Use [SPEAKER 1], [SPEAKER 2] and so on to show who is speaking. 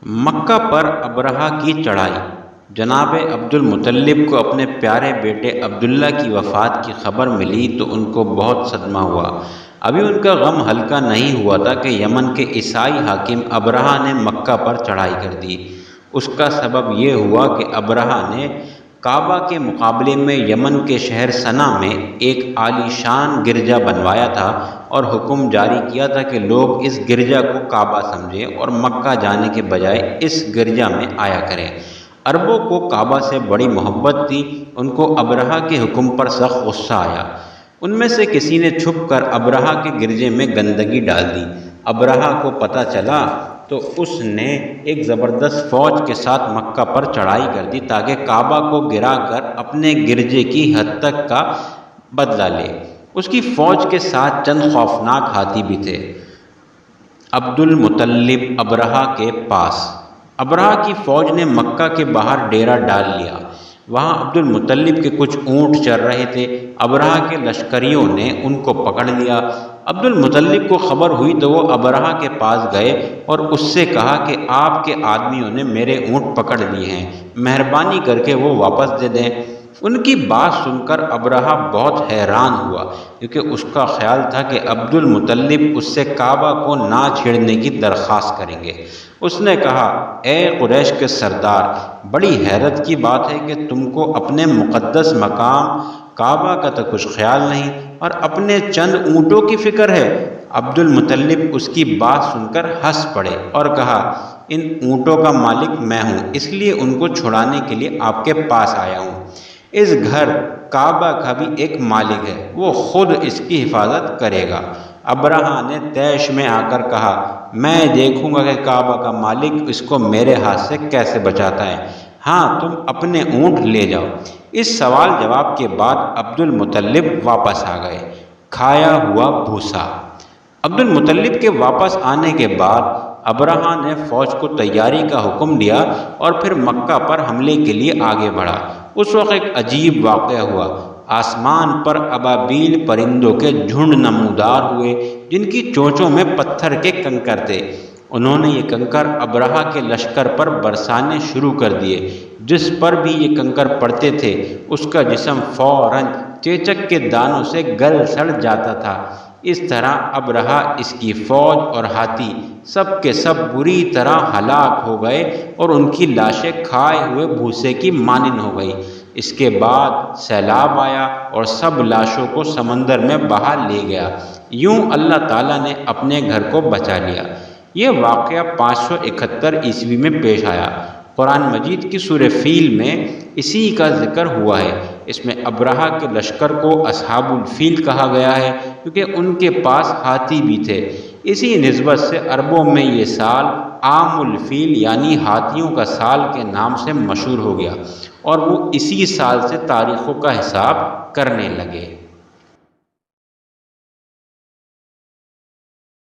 [SPEAKER 1] مکہ پر ابرہہ کی چڑھائی۔ جناب عبد المطلب کو اپنے پیارے بیٹے عبداللہ کی وفات کی خبر ملی تو ان کو بہت صدمہ ہوا۔ ابھی ان کا غم ہلکا نہیں ہوا تھا کہ یمن کے عیسائی حاکم ابرہہ نے مکہ پر چڑھائی کر دی۔ اس کا سبب یہ ہوا کہ ابرہہ نے کعبہ کے مقابلے میں یمن کے شہر صنع میں ایک عالی شان گرجا بنوایا تھا اور حکم جاری کیا تھا کہ لوگ اس گرجا کو کعبہ سمجھیں اور مکہ جانے کے بجائے اس گرجا میں آیا کریں۔ عربوں کو کعبہ سے بڑی محبت تھی، ان کو ابرہہ کے حکم پر سخت غصہ آیا۔ ان میں سے کسی نے چھپ کر ابرہہ کے گرجے میں گندگی ڈال دی۔ ابرہہ کو پتہ چلا تو اس نے ایک زبردست فوج کے ساتھ مکہ پر چڑھائی کر دی تاکہ کعبہ کو گرا کر اپنے گرجے کی حد تک کا بدلہ لے۔ اس کی فوج کے ساتھ چند خوفناک ہاتھی بھی تھے۔ عبد المطلب ابرہہ کے پاس۔ ابرہہ کی فوج نے مکہ کے باہر ڈیرا ڈال لیا۔ وہاں عبد المطلب کے کچھ اونٹ چر رہے تھے۔ ابرہہ کے لشکریوں نے ان کو پکڑ لیا۔ عبد المطلب کو خبر ہوئی تو وہ ابرہہ کے پاس گئے اور اس سے کہا کہ آپ کے آدمیوں نے میرے اونٹ پکڑ لیے ہیں، مہربانی کر کے وہ واپس دے دیں۔ ان کی بات سن کر ابرہہ بہت حیران ہوا، کیونکہ اس کا خیال تھا کہ عبد المطلب اس سے کعبہ کو نہ چھیڑنے کی درخواست کریں گے۔ اس نے کہا، اے قریش کے سردار، بڑی حیرت کی بات ہے کہ تم کو اپنے مقدس مقام کعبہ کا تو کچھ خیال نہیں اور اپنے چند اونٹوں کی فکر ہے۔ عبد المطلب اس کی بات سن کر ہنس پڑے اور کہا، ان اونٹوں کا مالک میں ہوں، اس لیے ان کو چھڑانے کے لیے آپ کے پاس آیا ہوں۔ اس گھر کعبہ کا بھی ایک مالک ہے، وہ خود اس کی حفاظت کرے گا۔ ابرہہ نے طیش میں آ کر کہا، میں دیکھوں گا کہ کعبہ کا مالک اس کو میرے ہاتھ سے کیسے بچاتا ہے۔ ہاں، تم اپنے اونٹ لے جاؤ۔ اس سوال جواب کے بعد عبد المطلب واپس آ گئے، کھایا ہوا بھوسا۔ عبد المطلب کے واپس آنے کے بعد ابرہہ نے فوج کو تیاری کا حکم دیا اور پھر مکہ پر حملے کے لیے آگے بڑھا۔ اس وقت ایک عجیب واقعہ ہوا۔ آسمان پر ابابیل پرندوں کے جھنڈ نمودار ہوئے جن کی چونچوں میں پتھر کے کنکر تھے۔ انہوں نے یہ کنکر ابرہہ کے لشکر پر برسانے شروع کر دیے۔ جس پر بھی یہ کنکر پڑتے تھے اس کا جسم فوراً چیچک کے دانوں سے گل سڑ جاتا تھا۔ اس طرح ابرہہ، اس کی فوج اور ہاتھی سب کے سب بری طرح ہلاک ہو گئے اور ان کی لاشیں کھائے ہوئے بھوسے کی مانند ہو گئی۔ اس کے بعد سیلاب آیا اور سب لاشوں کو سمندر میں بہا لے گیا۔ یوں اللہ تعالیٰ نے اپنے گھر کو بچا لیا۔ یہ واقعہ 571 عیسوی میں پیش آیا۔ قرآن مجید کی سورہ فیل میں اسی کا ذکر ہوا ہے۔ اس میں ابرہہ کے لشکر کو اصحاب الفیل کہا گیا ہے کیونکہ ان کے پاس ہاتھی بھی تھے۔ اسی نسبت سے عربوں میں یہ سال عام الفیل یعنی ہاتھیوں کا سال کے نام سے مشہور ہو گیا اور وہ اسی سال سے تاریخوں کا حساب کرنے لگے۔